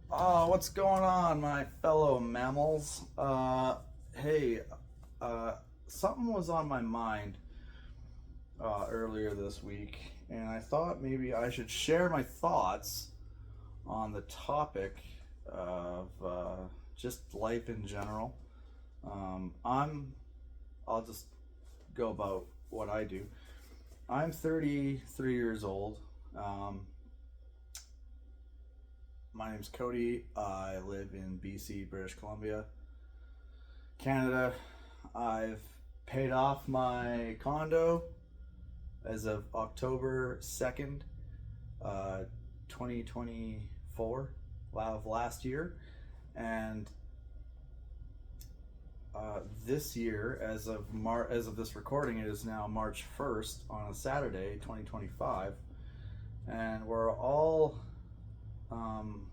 What's going on, my fellow mammals? Hey, uh, something was on my mind earlier this week, and I thought maybe I should share my thoughts on the topic of just life in general. Um, I'm, I'll just go about what I do. I'm 33 years old. Um, my name's Cody. I live in BC, British Columbia, Canada. I've paid off my condo as of October 2nd, uh, 2024, of last year. And this year, as of this recording, it is now March 1st on a Saturday, 2025. And we're all, um,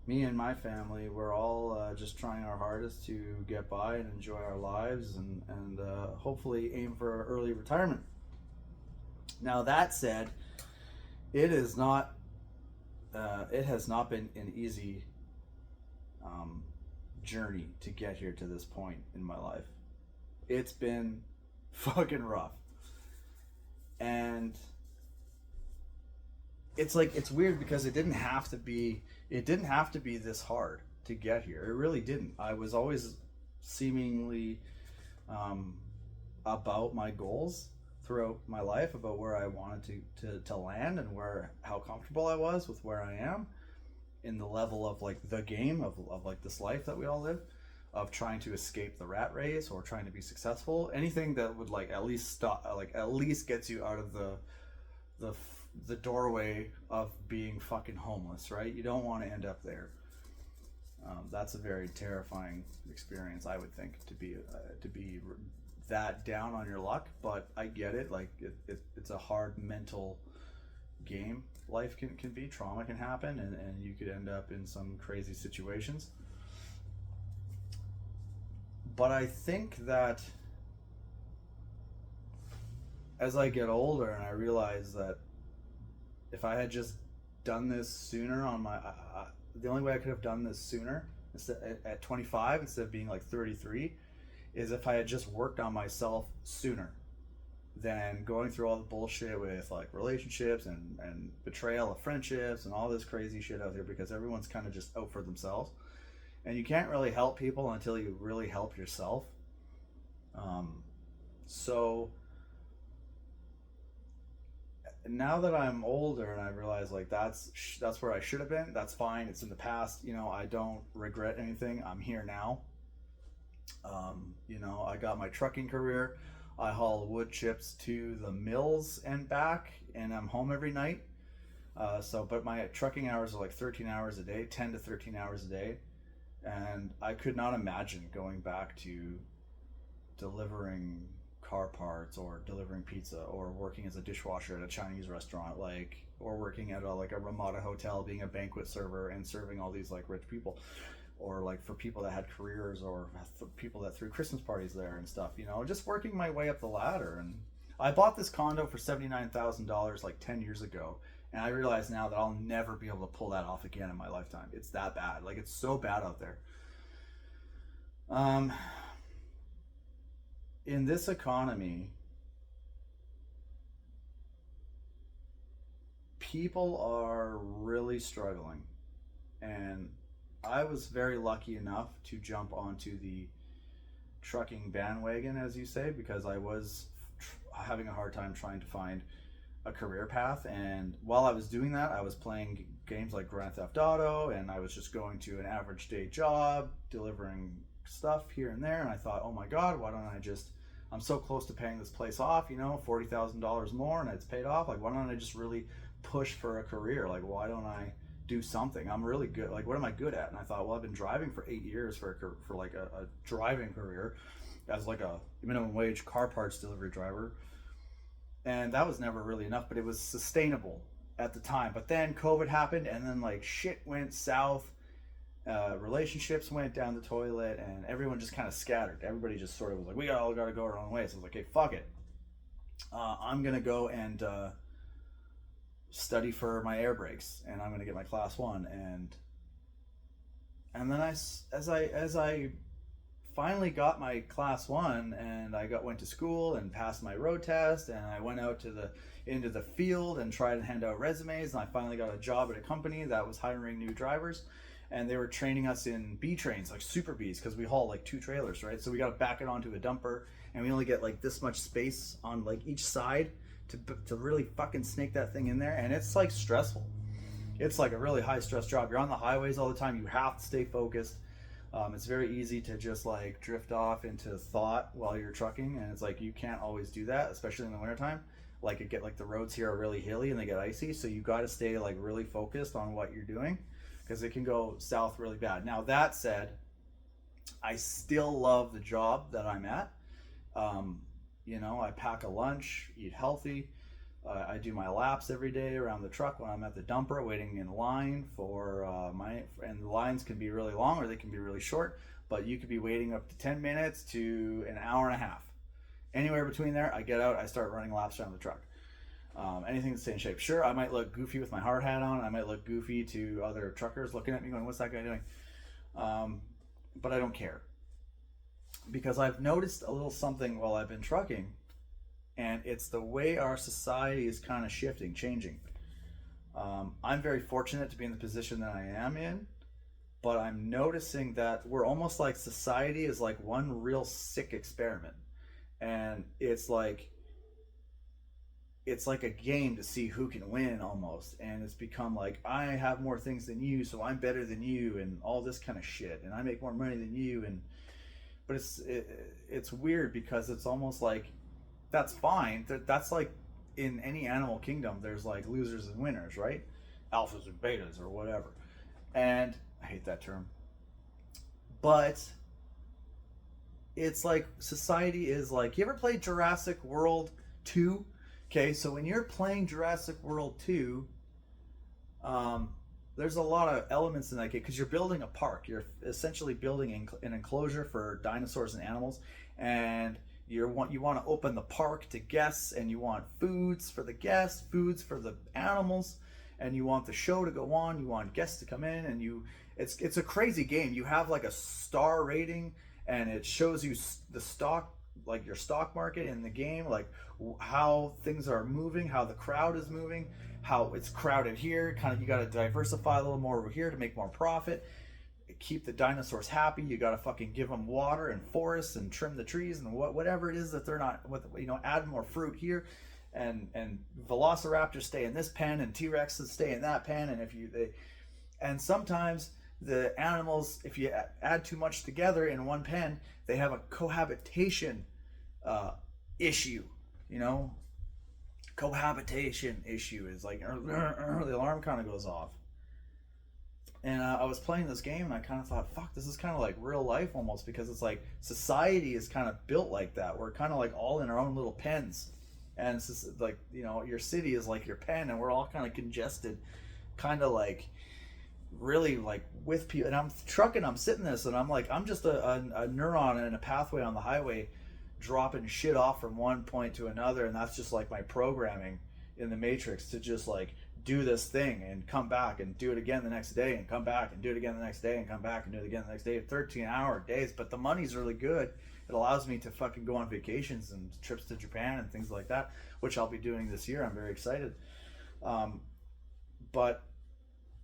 me and my family, we're all just trying our hardest to get by and enjoy our lives and hopefully aim for early retirement. Now, that said, it is not, it has not been an easy um, journey to get here to this point in my life. It's been fucking rough. And it's weird because it didn't have to be this hard to get here. It really didn't. I was always seemingly um, about my goals throughout my life, about where I wanted to land and where how comfortable I was with where I am in the level of like the game of like this life that we all live, of trying to escape the rat race or trying to be successful. Anything that would like at least stop, like at least gets you out of the the doorway of being fucking homeless, right? You don't want to end up there. That's a very terrifying experience, I would think, to be that down on your luck. But I get it. Like it's a hard mental game. Life can be, trauma can happen, and you could end up in some crazy situations. But I think that as I get older and I realize that if I had just done this sooner on the only way I could have done this sooner instead at 25 instead of being like 33 is if I had just worked on myself sooner than going through all the bullshit with like relationships and betrayal of friendships and all this crazy shit out there, because everyone's kind of just out for themselves and you can't really help people until you really help yourself. So now that I'm older and I realize like that's where I should have been. That's fine. It's in the past. I don't regret anything. I'm here now. I got my trucking career. I haul wood chips to the mills and back, and I'm home every night. But my trucking hours are like 13 hours a day, 10 to 13 hours a day, and I could not imagine going back to delivering car parts or delivering pizza or working as a dishwasher at a Chinese restaurant, like, or working at a Ramada hotel being a banquet server and serving all these like rich people, or like for people that had careers, or people that threw Christmas parties there and stuff, just working my way up the ladder. And I bought this condo for $79,000 like 10 years ago, and I realize now that I'll never be able to pull that off again in my lifetime. It's that bad. Like, it's so bad out there. um in this economy, people are really struggling. And I was very lucky enough to jump onto the trucking bandwagon, as you say, because I was having a hard time trying to find a career path. And while I was doing that, I was playing games like Grand Theft Auto, and I was just going to an average day job, delivering stuff here and there. And I thought, oh my God, why don't I just, I'm so close to paying this place off, $40,000 more, and it's paid off. Like, why don't I just really push for a career? Like, why don't I do something? I'm really good. Like, what am I good at? And I thought, well, I've been driving for 8 years for like a driving career as like a minimum wage car parts delivery driver, and that was never really enough, but it was sustainable at the time. But then COVID happened, and then like shit went south. Relationships went down the toilet, and everyone just kind of scattered. Everybody just sort of was like, we all got to go our own way. So I was like, hey, fuck it. I'm gonna go and study for my air brakes, and I'm gonna get my class one. And And then as I finally got my class one, and went to school and passed my road test, and I went out to the into the field and tried to hand out resumes, and I finally got a job at a company that was hiring new drivers, and they were training us in B trains, like super Bs, because we haul like 2 trailers, right? So we got to back it onto a dumper, and we only get like this much space on like each side to really fucking snake that thing in there, and it's like stressful. It's like a really high stress job. You're on the highways all the time. You have to stay focused. It's very easy to just like drift off into thought while you're trucking, and it's like you can't always do that, especially in the wintertime. Like the roads here are really hilly and they get icy, so you got to stay like really focused on what you're doing, because it can go south really bad. Now that said, I still love the job that I'm at. Um, I pack a lunch, eat healthy. I do my laps every day around the truck when I'm at the dumper, waiting in line for and the lines can be really long or they can be really short, but you could be waiting up to 10 minutes to an hour and a half. Anywhere between there, I get out, I start running laps around the truck. Anything to stay in shape. Sure, I might look goofy with my hard hat on. I might look goofy to other truckers looking at me going, what's that guy doing? But I don't care, because I've noticed a little something while I've been trucking, and it's the way our society is kind of shifting, changing. I'm very fortunate to be in the position that I am in, but I'm noticing that we're almost like society is like one real sick experiment, and it's like a game to see who can win almost, and it's become like I have more things than you, so I'm better than you, and all this kind of shit, and I make more money than you, and but it's weird, because it's almost like that's fine. That's like in any animal kingdom, there's like losers and winners, right? Alphas and betas or whatever. And I hate that term. But it's like society is like, you ever played Jurassic World 2? Okay, so when you're playing Jurassic World 2, there's a lot of elements in that game, because you're building a park. You're essentially building an enclosure for dinosaurs and animals, and you want to open the park to guests, and you want foods for the guests, foods for the animals, and you want the show to go on. You want guests to come in, and it's a crazy game. You have like a star rating, and it shows you the stock, like your stock market in the game, like how things are moving, how the crowd is moving, how it's crowded here. Kind of, you got to diversify a little more over here to make more profit, keep the dinosaurs happy. You got to fucking give them water and forests and trim the trees and whatever it is that they're not with, add more fruit here, and velociraptors stay in this pen, and T-Rexes stay in that pen, and sometimes the animals, if you add too much together in one pen, they have a cohabitation issue. Cohabitation issue is like the alarm kind of goes off. And I was playing this game, and I kind of thought, fuck, this is kind of like real life almost, because it's like society is kind of built like that. We're kind of like all in our own little pens, and it's just like, your city is like your pen, and we're all kind of congested, kind of like really like with people. And I'm trucking, I'm sitting this, and I'm like, I'm just a neuron in a pathway on the highway, dropping shit off from one point to another, and that's just like my programming in the matrix to just like do this thing and come back and do it again the next day, and come back and do it again the next day, and come back and do it again the next day. 13-hour days, but the money's really good. It allows me to fucking go on vacations and trips to Japan and things like that, which I'll be doing this year. I'm very excited. But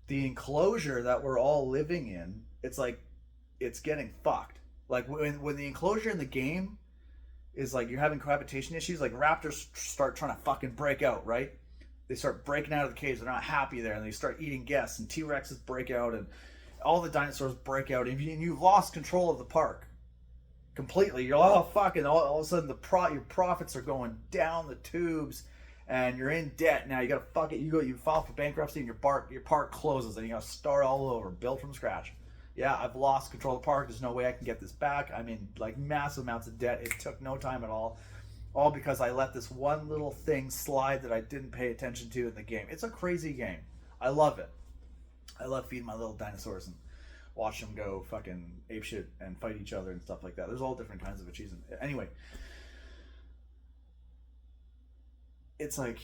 the enclosure that we're all living in, it's like it's getting fucked. Like when the enclosure in the game is like you're having cohabitation issues, like raptors start trying to fucking break out, right? They start breaking out of the cage. They're not happy there, and they start eating guests, and T-Rexes break out, and all the dinosaurs break out, and you've lost control of the park completely. You're like, oh fuck, and all of a sudden your profits are going down the tubes, and you're in debt. Now you gotta fuck it. You file for bankruptcy, and your park closes, and you gotta start all over, build from scratch. Yeah, I've lost control of the park. There's no way I can get this back. I'm in like massive amounts of debt. It took no time at all because I let this one little thing slide that I didn't pay attention to in the game. It's a crazy game. I love it. I love feeding my little dinosaurs and watch them go fucking apeshit and fight each other and stuff like that. There's all different kinds of achievement. Anyway, it's like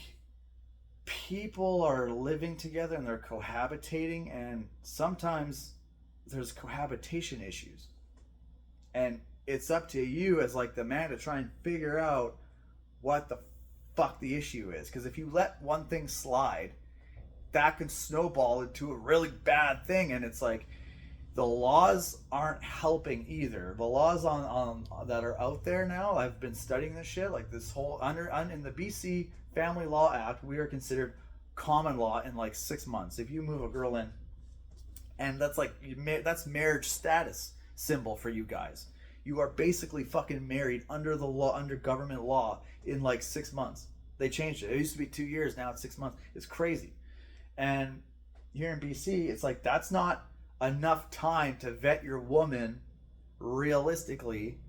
people are living together and they're cohabitating, and sometimes there's cohabitation issues, and it's up to you as like the man to try and figure out what the fuck the issue is. Because if you let one thing slide, that can snowball into a really bad thing. And it's like the laws aren't helping either. The laws on that are out there now, I've been studying this shit, like this whole in the BC Family Law Act, we are considered common law in like 6 months if you move a girl in, and that's like that's marriage status symbol for you guys. You are basically fucking married under the law, under government law, in like 6 months. They changed it. It used to be 2 years, now it's 6 months. It's crazy. And here in BC, it's like that's not enough time to vet your woman realistically,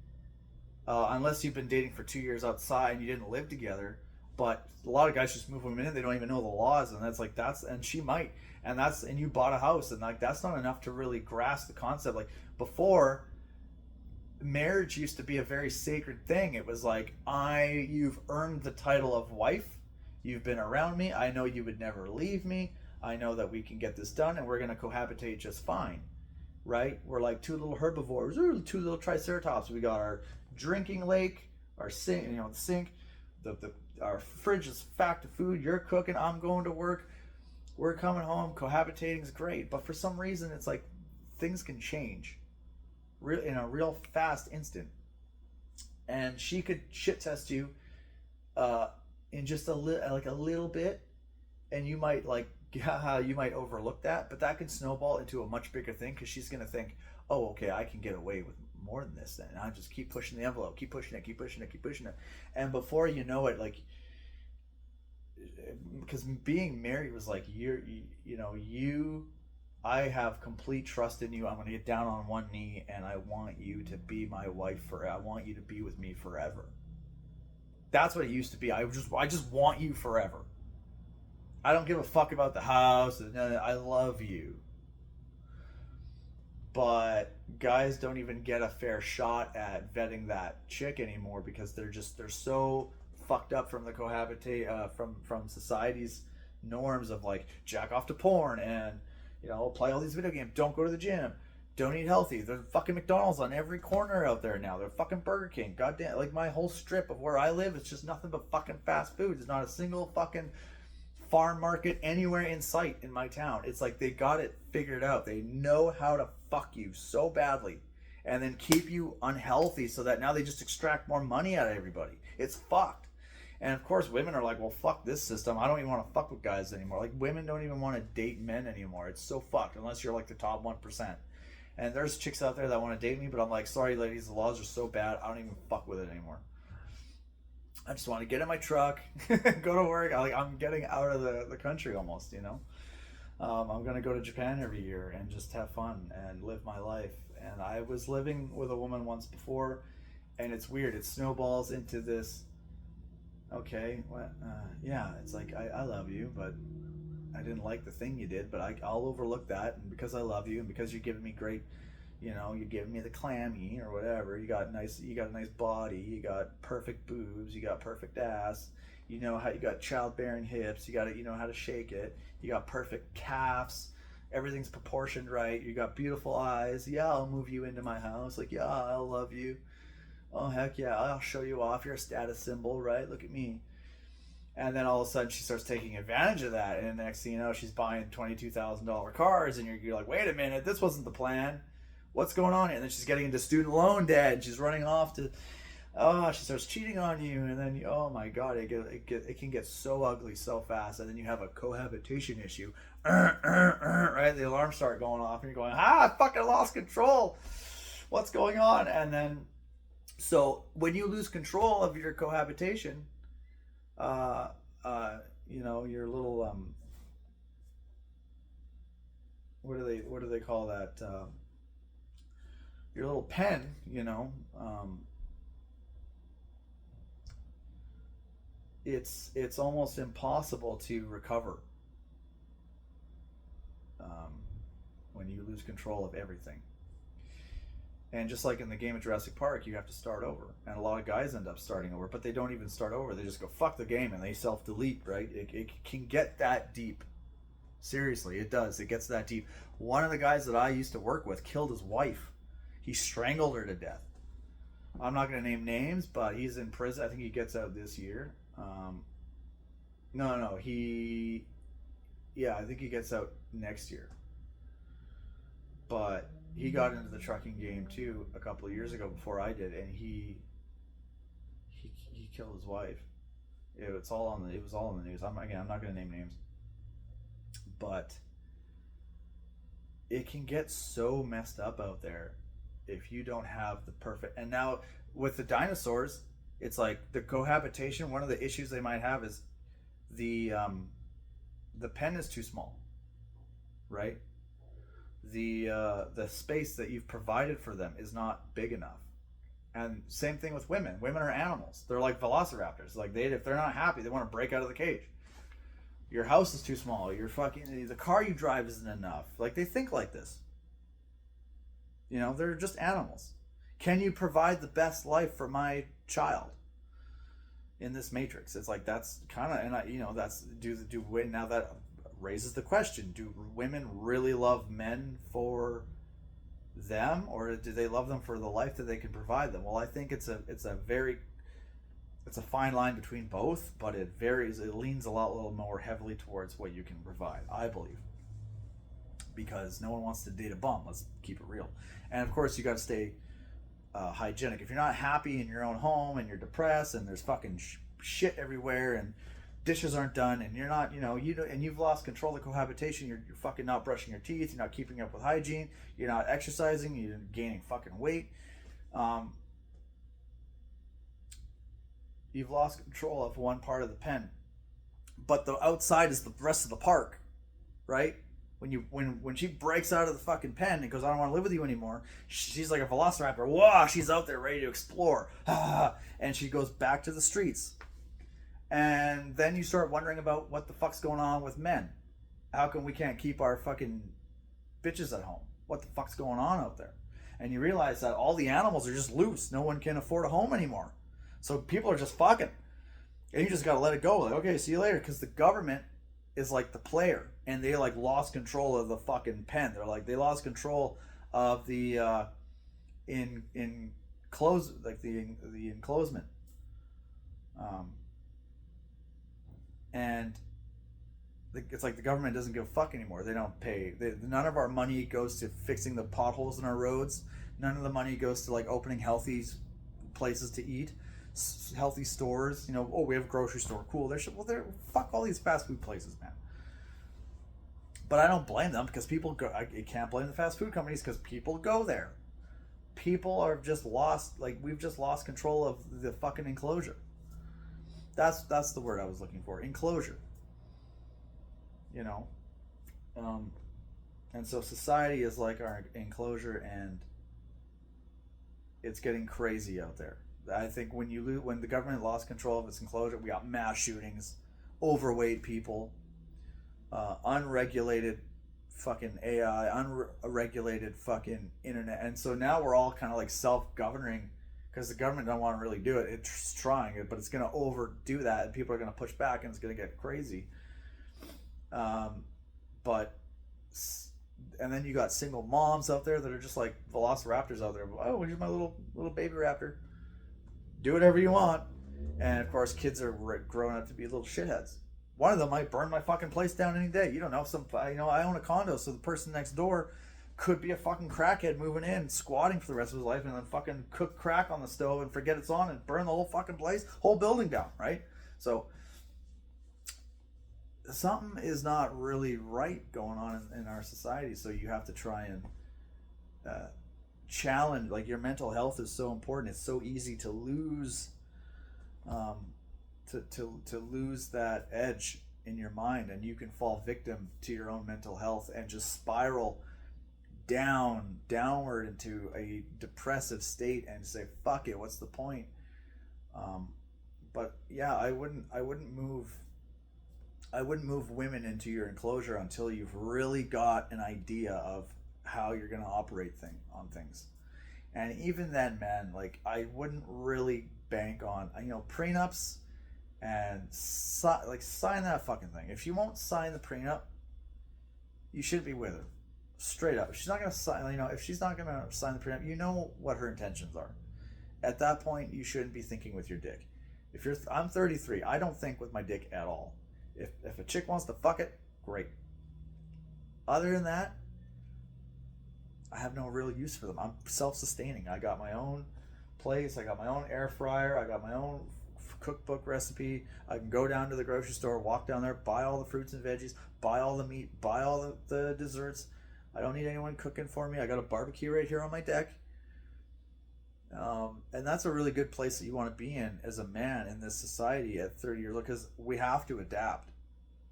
unless you've been dating for 2 years outside and you didn't live together. But a lot of guys just move women in, they don't even know the laws, and and she might, and you bought a house, and like that's not enough to really grasp the concept. Like before, marriage used to be a very sacred thing. It was like, you've earned the title of wife, you've been around me, I know you would never leave me, I know that we can get this done, and we're going to cohabitate just fine, right? We're like two little herbivores, or two little triceratops. We got our drinking lake, our sink, the sink, our fridge is packed of food, you're cooking, I'm going to work, we're coming home, cohabitating is great. But for some reason, it's like things can change in a real fast instant, and she could shit test you in just a little bit, and you might you might overlook that, but that can snowball into a much bigger thing, because she's going to think, oh, okay, I can get away with more than this then. I just keep pushing the envelope, keep pushing it, and before you know it, like, because being married was like, I have complete trust in you, I'm going to get down on one knee, and I want you to be my wife forever. I want you to be with me forever. That's what it used to be. I just want you forever. I don't give a fuck about the house, and I love you. But guys don't even get a fair shot at vetting that chick anymore, because they're so fucked up from the from society's norms of like jack off to porn and play all these video games, don't go to the gym, don't eat healthy. There's fucking McDonald's on every corner out there now. They're fucking Burger King. Goddamn, like my whole strip of where I live, it's just nothing but fucking fast food. There's not a single fucking farm market anywhere in sight in my town. It's like they got it figured out. They know how to fuck you so badly and then keep you unhealthy, so that now they just extract more money out of everybody. It's fucked. And of course women are like, well, fuck this system, I don't even want to fuck with guys anymore. Like women don't even want to date men anymore. It's so fucked, unless you're like the top 1%. And there's chicks out there that want to date me, but I'm like, sorry ladies, the laws are so bad, I don't even fuck with it anymore. I just want to get in my truck, go to work. I'm getting out of the country almost, I'm going to go to Japan every year and just have fun and live my life. And I was living with a woman once before, and it's weird. It snowballs into this, okay, well, yeah, it's like, I love you, but I didn't like the thing you did, but I'll overlook that. And because I love you, and because you're giving me great, you're giving me the clammy or whatever. You got a nice body. You got perfect boobs. You got perfect ass. You got childbearing hips. You know how to shake it. You got perfect calves. Everything's proportioned right. You got beautiful eyes. Yeah, I'll move you into my house. Like, yeah, I'll love you. Oh, heck yeah, I'll show you off. You're a status symbol, right? Look at me. And then all of a sudden she starts taking advantage of that. And the next thing you know, she's buying $22,000 cars. And you're like, wait a minute, this wasn't the plan. What's going on here? And then she's getting into student loan debt, and she's running off to, she starts cheating on you, and then oh my god, it can get so ugly so fast. And then you have a cohabitation issue, right? The alarms start going off, and you're going, I fucking lost control. What's going on? And then, so when you lose control of your cohabitation, your little what do they call that? Your little pen, it's almost impossible to recover when you lose control of everything. And just like in the game of Jurassic Park, you have to start over. And a lot of guys end up starting over, but they don't even start over. They just go, fuck the game, and they self-delete, right? It can get that deep. Seriously, it does. It gets that deep. One of the guys that I used to work with killed his wife. He strangled her to death. I'm not going to name names, but he's in prison. I think he gets out this year. No, he. Yeah, I think he gets out next year. But he got into the trucking game too a couple of years ago before I did, and he killed his wife. It was all on the news. I'm not going to name names, but it can get so messed up out there if you don't have the perfect. And now with the dinosaurs, it's like the cohabitation. One of the issues they might have is the pen is too small, right? The space that you've provided for them is not big enough. And same thing with women. Women are animals. They're like velociraptors. Like if they're not happy, they want to break out of the cage. Your house is too small. The car you drive isn't enough. Like they think like this. They're just animals. Can you provide the best life for my child in this matrix? It's like that's kind of, and that's now that raises the question: do women really love men for them, or do they love them for the life that they can provide them? Well, I think it's a fine line between both, but it varies. It leans a little more heavily towards what you can provide, I believe, because no one wants to date a bum. Let's keep it real. And of course, you got to stay hygienic. If you're not happy in your own home and you're depressed and there's fucking shit everywhere and dishes aren't done and you're not, and you've lost control of cohabitation, you're fucking not brushing your teeth, you're not keeping up with hygiene, you're not exercising, you're gaining fucking weight. You've lost control of one part of the pen, but the outside is the rest of the park, right? When she breaks out of the fucking pen and goes, I don't want to live with you anymore, she's like a velociraptor. Wow, she's out there ready to explore. And she goes back to the streets. And then you start wondering about what the fuck's going on with men. How come we can't keep our fucking bitches at home? What the fuck's going on out there? And you realize that all the animals are just loose. No one can afford a home anymore. So people are just fucking. And you just gotta let it go. Like, okay, see you later. Because the government is like the player, and they like lost control of the fucking pen. They lost control of the the enclosement, and it's like the government doesn't give a fuck anymore. They don't pay. None of our money goes to fixing the potholes in our roads. None of the money goes to like opening healthy places to eat, healthy stores. We have a grocery store. Cool. Fuck all these fast food places, man. But I don't blame them because people go. I can't blame the fast food companies because people go there. People are just lost. Like we've just lost control of the fucking enclosure. That's the word I was looking for. Enclosure. And so society is like our enclosure, and it's getting crazy out there. I think when the government lost control of its enclosure, we got mass shootings, overweight people, unregulated fucking AI, unregulated fucking internet, and so now we're all kind of like self-governing because the government don't want to really do it. It's trying it, but it's going to overdo that, and people are going to push back, and it's going to get crazy. And then you got single moms out there that are just like velociraptors out there. Oh, here's my little baby raptor. Do whatever you want. And of course, kids are growing up to be little shitheads. One of them might burn my fucking place down any day. You don't know. I own a condo, so the person next door could be a fucking crackhead moving in, squatting for the rest of his life, and then fucking cook crack on the stove and forget it's on and burn the whole fucking place, whole building down, right? So something is not really right going on in our society. So you have to try and challenge. Like your mental health is so important. It's so easy to lose. To lose that edge in your mind, and you can fall victim to your own mental health and just spiral downward into a depressive state and say fuck it, what's the point? But yeah, I wouldn't move women into your enclosure until you've really got an idea of how you're going to operate on things. And even then, man, like I wouldn't really bank on prenups and sign that fucking thing. If you won't sign the prenup, you shouldn't be with her. Straight up. If she's not gonna sign, if she's not gonna sign the prenup, you know what her intentions are. At that point, you shouldn't be thinking with your dick. I'm 33. I don't think with my dick at all. If a chick wants to fuck it, great. Other than that, I have no real use for them. I'm self-sustaining. I got my own place. I got my own air fryer. I got my own cookbook recipe. I can go down to the grocery store, walk down there, buy all the fruits and veggies, buy all the meat, buy all the desserts. I don't need anyone cooking for me. I got a barbecue right here on my deck. And that's a really good place that you want to be in as a man in this society at 30 years old, because we have to adapt.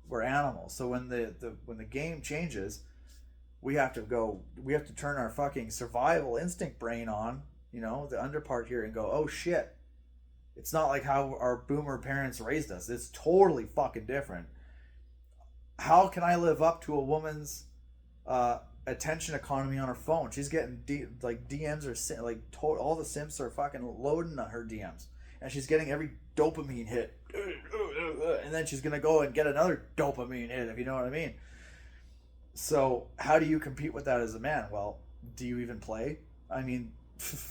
We're animals. So when the game changes, we have to turn our fucking survival instinct brain on, the underpart here, and go, oh shit. It's not like how our boomer parents raised us. It's totally fucking different. How can I live up to a woman's attention economy on her phone? She's getting DMs or all the simps are fucking loading on her DMs, and she's getting every dopamine hit, and then she's gonna go and get another dopamine hit, if you know what I mean. So how do you compete with that as a man? Well, do you even play? I mean,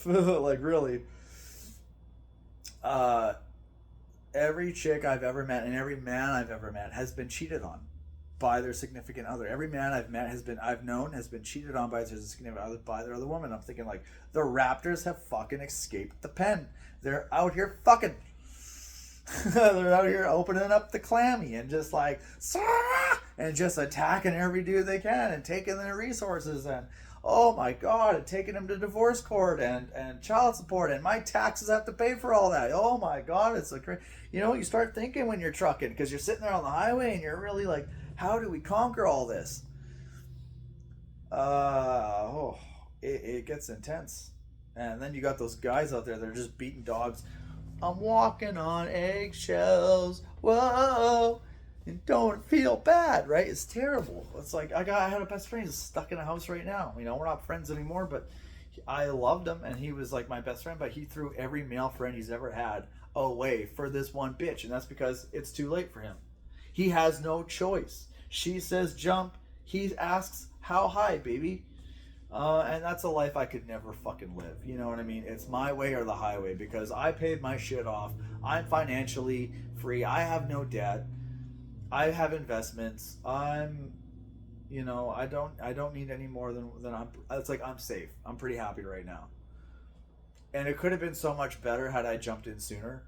like really. Every chick I've ever met and every man I've ever met has been cheated on by their significant other. Every man I've known has been cheated on by their significant other, by their other woman. I'm thinking, like, the Raptors have fucking escaped the pen. They're out here fucking. They're out here opening up the clammy and just like, and just attacking every dude they can and taking their resources, and oh my god, and taking them to divorce court and child support, and my taxes have to pay for all that. Oh my god, it's like, you start thinking when you're trucking, because you're sitting there on the highway and you're really like, how do we conquer all this? It gets intense. And then you got those guys out there that are just beating dogs. I'm walking on eggshells, whoa, and don't feel bad, right? It's terrible. It's like, I had a best friend who's stuck in a house right now. We're not friends anymore, but I loved him, and he was like my best friend, but he threw every male friend he's ever had away for this one bitch, and that's because it's too late for him. He has no choice. She says jump, he asks how high, baby? And that's a life I could never fucking live. You know what I mean? It's my way or the highway, because I paid my shit off. I'm financially free. I have no debt. I have investments. I don't need any more than it's like, I'm safe. I'm pretty happy right now. And it could have been so much better had I jumped in sooner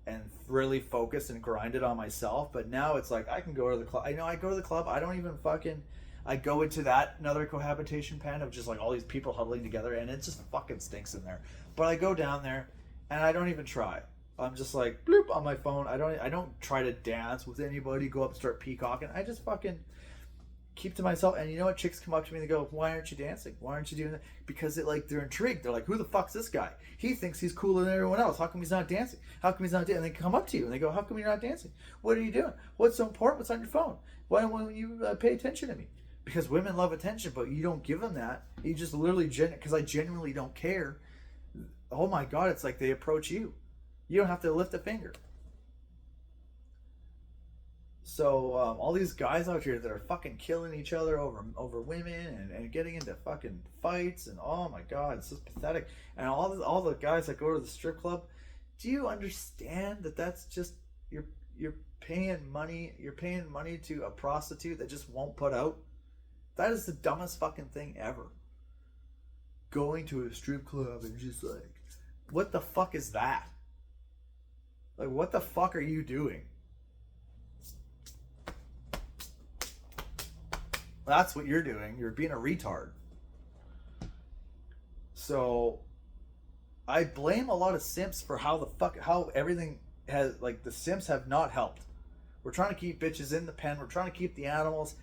and really focused and grinded on myself. But now it's like, I can go to the club. I go to the club. I don't even fucking... I go into that another cohabitation pen of just like all these people huddling together, and it just fucking stinks in there. But I go down there and I don't even try. I'm just like bloop on my phone. I don't try to dance with anybody, go up and start peacocking. I just fucking keep to myself. And you know what? Chicks come up to me and they go, "Why aren't you dancing? Why aren't you doing that?" Because they're intrigued. They're like, "Who the fuck's this guy? He thinks he's cooler than everyone else. How come he's not dancing? How come he's not dancing?" And they come up to you and they go, "How come you're not dancing? What are you doing? What's so important? What's on your phone? Why won't you pay attention to me?" Because women love attention, but you don't give them that. You just literally, because I genuinely don't care. Oh my God, it's like they approach you. You don't have to lift a finger. So all these guys out here that are fucking killing each other over women and getting into fucking fights, and oh my God, it's just pathetic. And all the guys that go to the strip club, do you understand that that's just you're paying money to a prostitute that just won't put out? That is the dumbest fucking thing ever. Going to a strip club and just like, what the fuck is that? Like, what the fuck are you doing? That's what you're doing. You're being a retard. So, I blame a lot of simps for how everything has, like, the simps have not helped. We're trying to keep bitches in the pen. We're trying to keep the animals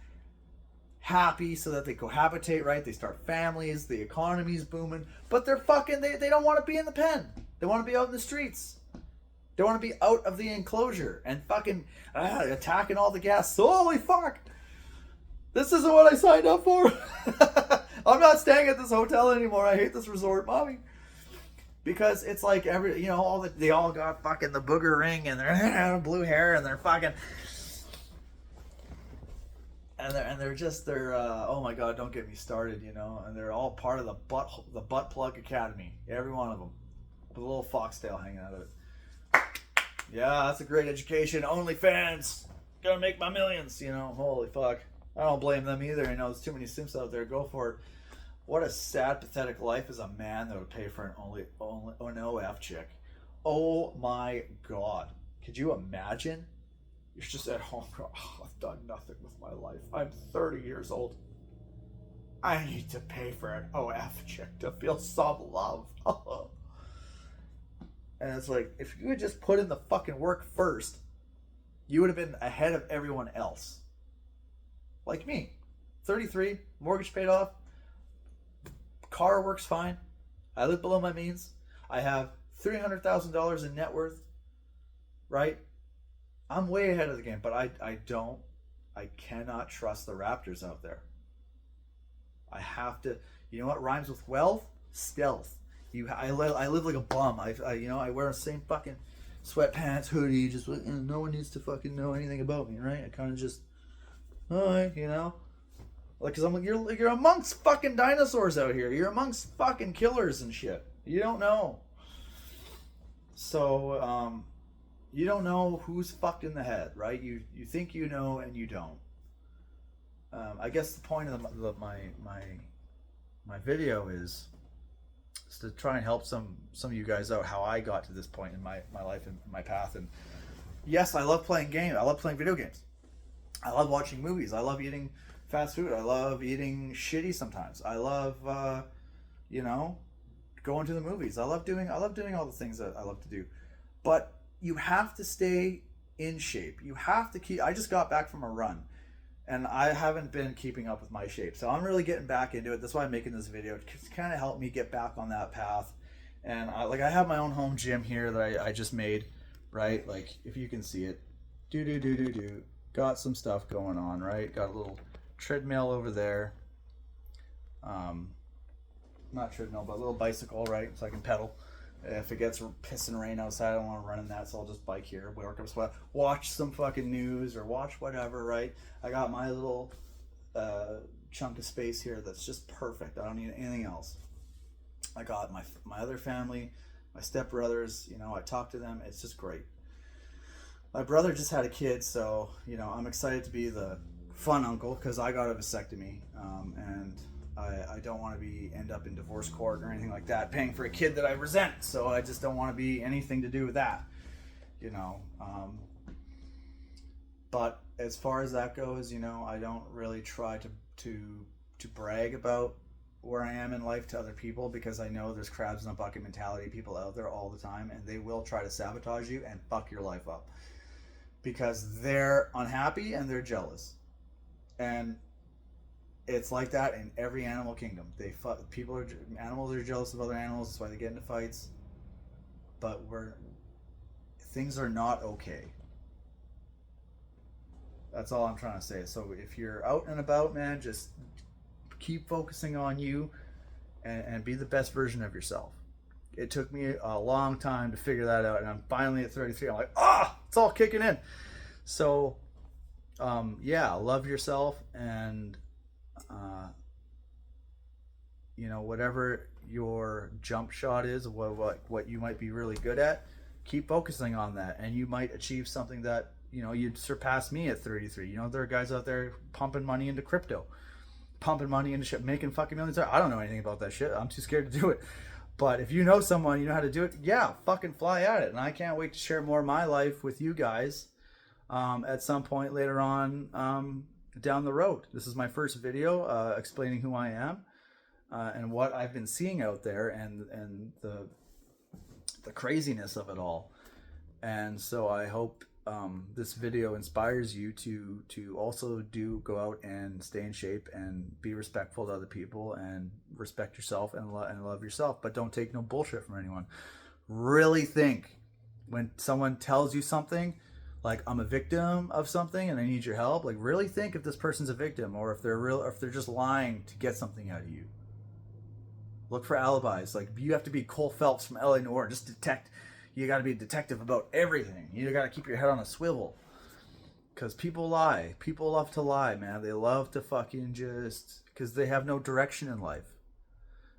happy so that they cohabitate, right? They start families, the economy's booming, but they're fucking, they don't want to be in the pen. They want to be out in the streets. They want to be out of the enclosure and fucking attacking all the guests. Holy fuck! This isn't what I signed up for. I'm not staying at this hotel anymore. I hate this resort, mommy. Because it's like they all got fucking the booger ring and their blue hair and they're fucking... they're oh my god, don't get me started, you know, and they're all part of the butt plug academy, every one of them, with a little foxtail hanging out of it. Yeah, that's a great education. OnlyFans, gonna make my millions, you know. Holy fuck, I don't blame them either. You know, there's too many simps out there. Go for it. What a sad, pathetic life as a man that would pay for an an OF chick. Oh my god, could you imagine? You're just at home. Oh, I've done nothing with my life. I'm 30 years old. I need to pay for an OF chick to feel some love. And it's like, if you had just put in the fucking work first, you would have been ahead of everyone else. Like me. 33, mortgage paid off, car works fine, I live below my means, I have $300,000 in net worth, right? I'm way ahead of the game, but I cannot trust the Raptors out there. I have to, you know what rhymes with wealth? Stealth. I live like a bum. I wear the same fucking sweatpants, hoodie, just no one needs to fucking know anything about me, right? I kind of just, alright, you know, like, cause I'm like, you're amongst fucking dinosaurs out here. You're amongst fucking killers and shit. You don't know. So, you don't know who's fucked in the head, right? You think you know and you don't. I guess the point of my video is to try and help some of you guys out how I got to this point in my life and my path. And yes, I love playing games. I love playing video games. I love watching movies. I love eating fast food. I love eating shitty sometimes. I love going to the movies. I love doing all the things that I love to do. But you have to stay in shape. You have to keep. I just got back from a run, and I haven't been keeping up with my shape. So I'm really getting back into it. That's why I'm making this video, to kind of help me get back on that path. And I have my own home gym here that I just made, right? Like, if you can see it, got some stuff going on, right? Got a little treadmill over there. Not treadmill, but a little bicycle, right? So I can pedal. If it gets piss and rain outside, I don't want to run in that, so I'll just bike here, work up sweat, watch some fucking news or watch whatever, right? I got my little chunk of space here that's just perfect. I don't need anything else. I got my other family, my stepbrothers, you know, I talk to them. It's just great. My brother just had a kid, so, you know, I'm excited to be the fun uncle because I got a vasectomy, and I don't want to end up in divorce court or anything like that, paying for a kid that I resent. So I just don't want to be anything to do with that, you know. But as far as that goes, you know, I don't really try to brag about where I am in life to other people, because I know there's crabs in a bucket mentality people out there all the time, and they will try to sabotage you and fuck your life up because they're unhappy and they're jealous. And it's like that in every animal kingdom. Animals are jealous of other animals. That's why they get into fights. But things are not okay. That's all I'm trying to say. So if you're out and about, man, just keep focusing on you and be the best version of yourself. It took me a long time to figure that out, and I'm finally at 33. I'm like, it's all kicking in. So, yeah, love yourself, and you know, whatever your jump shot is, what you might be really good at, keep focusing on that, and you might achieve something that, you know, you'd surpass me at 33. You know, there are guys out there pumping money into crypto, pumping money into shit, making fucking millions. I don't know anything about that shit. I'm too scared to do it. But if you know someone, you know how to do it, yeah, fucking fly at it. And I can't wait to share more of my life with you guys at some point later on down the road. This is my first video explaining who I am and what I've been seeing out there, and the craziness of it all. And so I hope this video inspires you to also go out and stay in shape and be respectful to other people and respect yourself and love yourself, but don't take no bullshit from anyone. Really think when someone tells you something like, I'm a victim of something and I need your help, like, really think if this person's a victim or if they're just lying to get something out of you. Look for alibis. Like, you have to be Cole Phelps from LA Noire. Just you got to be a detective about everything. You got to keep your head on a swivel, Because people lie. People love to lie, man. They love to fucking just... Because they have no direction in life.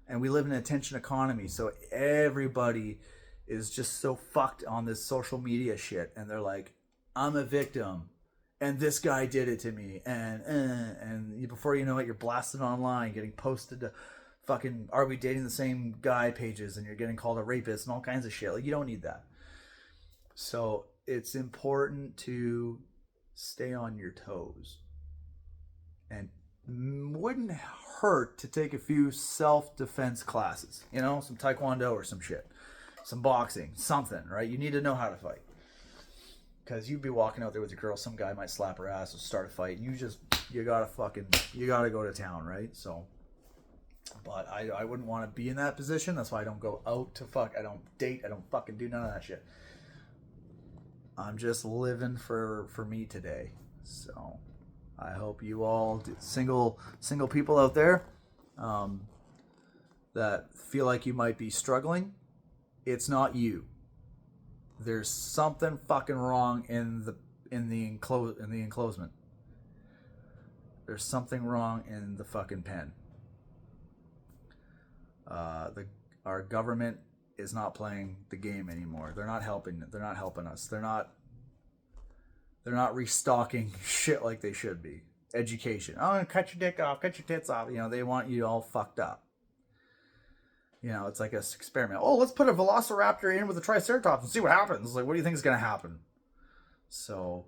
And we live in an attention economy, so everybody is just so fucked on this social media shit. And they're like, I'm a victim. And this guy did it to me. And before you know it, you're blasted online, getting posted to fucking Are We Dating the Same Guy pages, and you're getting called a rapist and all kinds of shit. Like, you don't need that. So it's important to stay on your toes. And wouldn't hurt to take a few self-defense classes. You know, some taekwondo or some shit. Some boxing, something, right? You need to know how to fight. Because you'd be walking out there with your girl, some guy might slap her ass or start a fight. And you gotta go to town, right? So, but I wouldn't want to be in that position. That's why I don't go out to fuck. I don't date. I don't fucking do none of that shit. I'm just living for me today. So, I hope you all, single people out there, that feel like you might be struggling, it's not you. There's something fucking wrong in the enclosement. There's something wrong in the fucking pen. Our government is not playing the game anymore. They're not helping. They're not helping us. They're not restocking shit like they should be. Education. Oh, cut your dick off, cut your tits off. You know, they want you all fucked up. You know, it's like an experiment. Oh, let's put a Velociraptor in with a Triceratops and see what happens. Like, what do you think is gonna happen? So,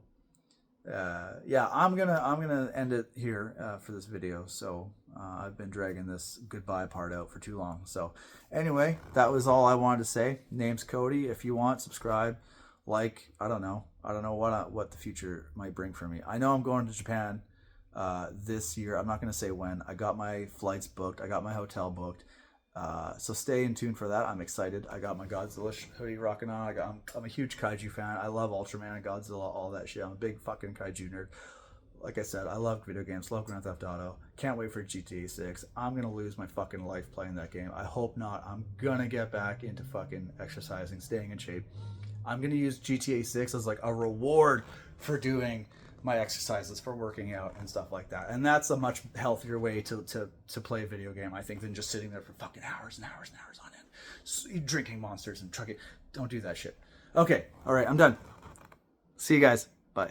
yeah, I'm gonna end it here for this video. So I've been dragging this goodbye part out for too long. So anyway, that was all I wanted to say. Name's Cody. If you want, subscribe, like. I don't know what the future might bring for me. I know I'm going to Japan this year. I'm not gonna say when. I got my flights booked. I got my hotel booked. So stay in tune for that. I'm excited. I got my Godzilla hoodie rocking on. I'm a huge kaiju fan. I love Ultraman and Godzilla, all that shit. I'm a big fucking kaiju nerd. Like I said, I love video games, love Grand Theft Auto. Can't wait for GTA 6. I'm gonna lose my fucking life playing that game. I hope not. I'm gonna get back into fucking exercising, staying in shape. I'm gonna use GTA 6 as like a reward for doing my exercises, for working out and stuff like that. And that's a much healthier way to play a video game, I think, than just sitting there for fucking hours and hours and hours on end. So, drinking monsters and trucking. Don't do that shit. Okay, all right, I'm done. See you guys. Bye.